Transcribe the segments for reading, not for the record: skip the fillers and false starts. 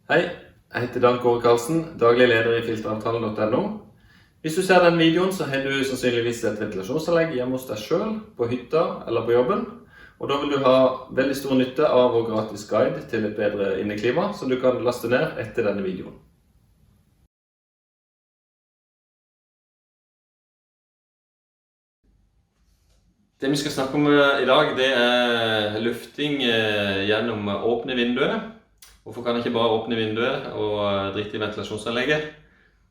Hei, jeg heter Dan Kåre Karlsen, daglig leder i filteravtalen.no. Hvis du ser den videoen, så har du sannsynligvis et ventilasjonsanlegg hjemme hos deg selv, på hytta eller på jobben. Og da vil du ha veldig stor nytte av vår gratis guide til et bedre inneklima, som du kan laste ned etter denne videoen. Det vi skal snakke om i dag, det er lufting gjennom åpne vinduer. Hvorfor kan jeg ikke bare åpne vinduet og drite i ventilasjonsanlegget?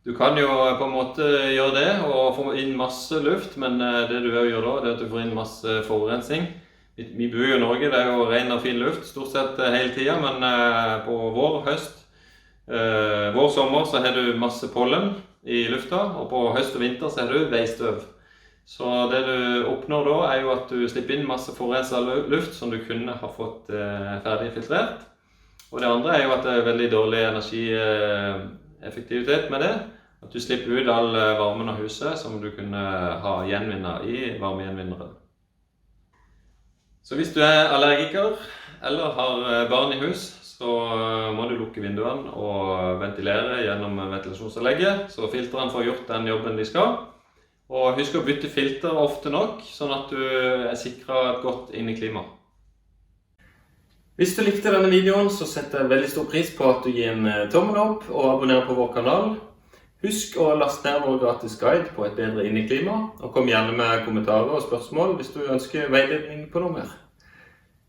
Du kan jo på en måte gjøre det og få inn masse luft, men det du gjør da, det er at du får inn masse forurensning. Vi bor jo i Norge, det er jo ren og fin luft stort sett hele tiden, men på vår, høst, vår sommer så har du masse pollen i lufta, og på høst og vinter så har du veistøv. Så det du oppnår da er jo at du slipper inn masse forurenset luft som du kunne ha fått ferdig filtrert. Og det andre er jo at det er veldig dårlig energieffektivitet med det. At du slipper ut all varmen av huset som du kunne ha gjenvinnet i varmegjenvinneren. Så hvis du er allergiker eller har barn i hus, så må du lukke vinduene og ventilere gjennom ventilasjonsanlegget, så filteren får gjort den jobben de skal. Og husk å bytte filter ofte nok, sånn at du er sikret et godt inneklima. Hvis du likte denne videoen, så setter jeg veldig stor pris på at du gir en tommel opp og abonnerer på vår kanal. Husk å laste ned vår gratis guide på et bedre inneklima, og kom gjerne med kommentarer og spørsmål hvis du ønsker veiledning på noe mer.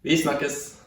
Vi snakkes!